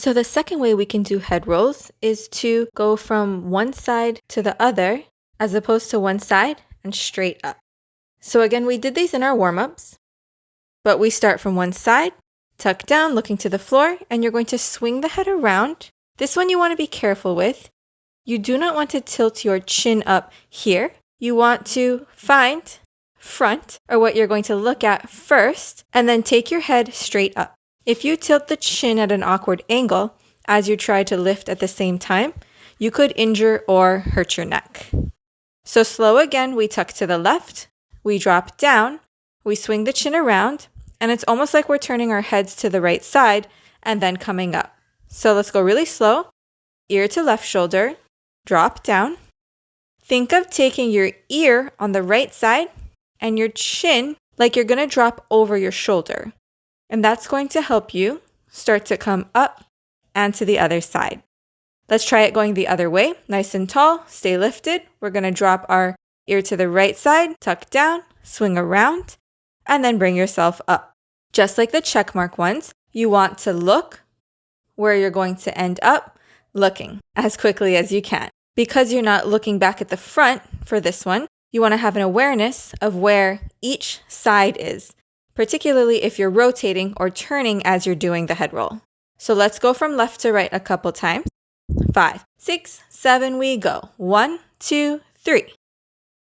So the second way we can do head rolls is to go from one side to the other as opposed to one side and straight up. So again, we did these in our warm-ups, but we start from one side, tuck down, looking to the floor, and you're going to swing the head around. This one you want to be careful with. You do not want to tilt your chin up here. You want to find front, or what you're going to look at first, and then take your head straight up. If you tilt the chin at an awkward angle as you try to lift at the same time, you could injure or hurt your neck. So slow again, we tuck to the left, we drop down, we swing the chin around, and it's almost like we're turning our heads to the right side and then coming up. So let's go really slow. Ear to left shoulder, drop down. Think of taking your ear on the right side and your chin like you're going to drop over your shoulder. And that's going to help you start to come up and to the other side. Let's try it going the other way. Nice and tall, stay lifted. We're going to drop our ear to the right side, tuck down, swing around, and then bring yourself up. Just like the check mark ones, you want to look where you're going to end up looking as quickly as you can. Because you're not looking back at the front for this one, you want to have an awareness of where each side is, particularly if you're rotating or turning as you're doing the head roll. So let's go from left to right a couple times. 5, 6, 7, we go. 1, 2, 3.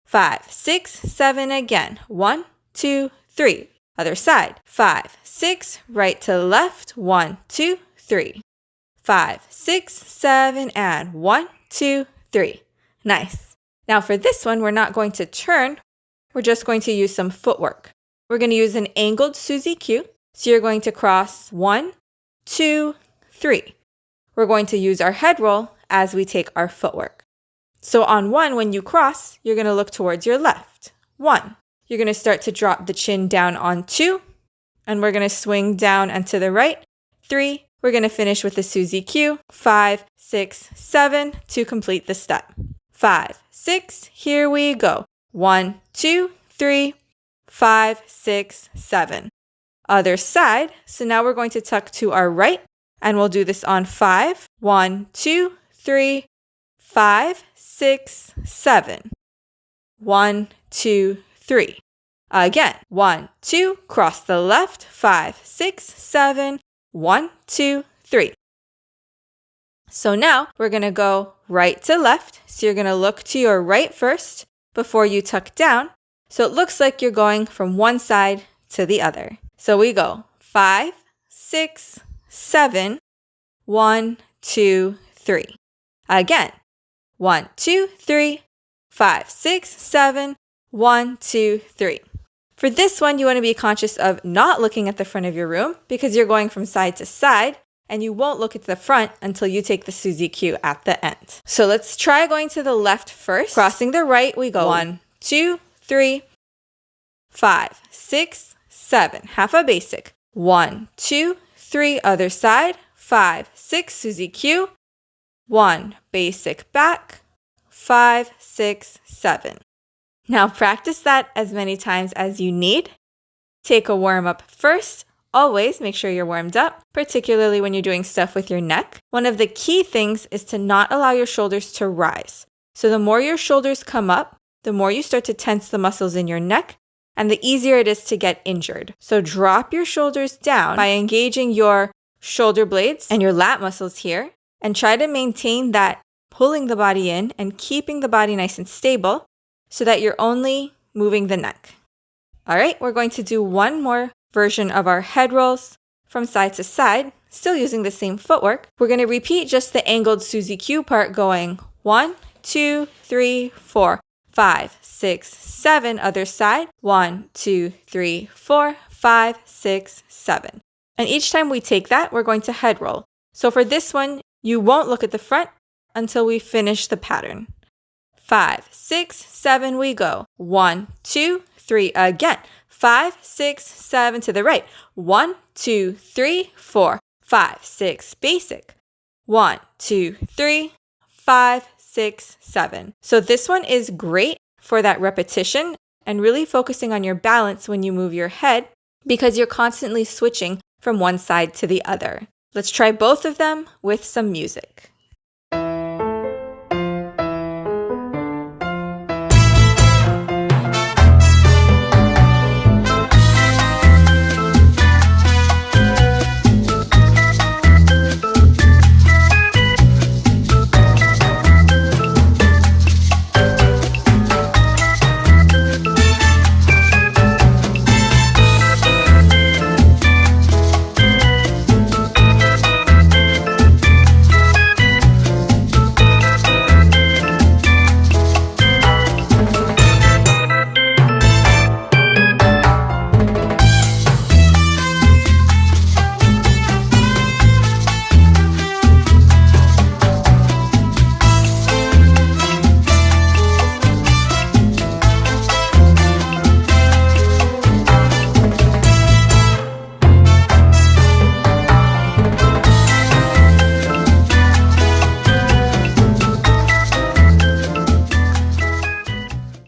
5, 6, 7 again. 1, 2, 3. Other side. 5, 6, right to left. 1, 2, 3. 5, 6, 7, and 1, 2, 3. Nice. Now for this one, we're not going to turn. We're just going to use some footwork. We're going to use an angled Suzy Q. So you're going to cross 1, 2, 3. We're going to use our head roll as we take our footwork. So on 1, when you cross, you're going to look towards your left. 1. You're going to start to drop the chin down on 2. And we're going to swing down and to the right. 3. We're going to finish with the Suzy Q. 5, 6, 7 to complete the step. 5, 6, here we go. 1, 2, 3, 5, 6, 7. Other side. So now we're going to tuck to our right, and we'll do this on 5. 1, 2, 3, 5, 6, 7. 1, 2, 3. Again. 1, 2, cross the left. 5, 6, 7. 1, 2, 3. So now we're going to go right to left. So you're going to look to your right first before you tuck down. So it looks like you're going from one side to the other. So we go 5, 6, 7, 1, 2, 3. Again, 1, 2, 3, 5, 6, 7, 1, 2, 3. For this one, you want to be conscious of not looking at the front of your room because you're going from side to side, and you won't look at the front until you take the Suzy Q at the end. So let's try going to the left first. Crossing the right, we go 1, 2, 3, 5, 6, 7. Half a basic. 1, 2, 3, other side. 5, 6, Suzy Q. 1, basic back. 5, 6, 7. Now practice that as many times as you need. Take a warm up first. Always make sure you're warmed up, particularly when you're doing stuff with your neck. One of the key things is to not allow your shoulders to rise. So the more your shoulders come up, the more you start to tense the muscles in your neck, and the easier it is to get injured. So drop your shoulders down by engaging your shoulder blades and your lat muscles here, and try to maintain that pulling the body in and keeping the body nice and stable so that you're only moving the neck. All right, we're going to do one more version of our head rolls from side to side, still using the same footwork. We're going to repeat just the angled Suzy Q part going 1, 2, 3, 4, 5, 6, 7. Other side. 1, 2, 3, 4, 5, 6, 7. And each time we take that, we're going to head roll. So for this one, you won't look at the front until we finish the pattern. 5, 6, 7, we go. 1, 2, 3, again. 5, 6, 7 to the right. 1, 2, 3, 4, 5, 6, basic. 1, 2, 3, 5, 6, 7. So this one is great for that repetition and really focusing on your balance when you move your head because you're constantly switching from one side to the other. Let's try both of them with some music.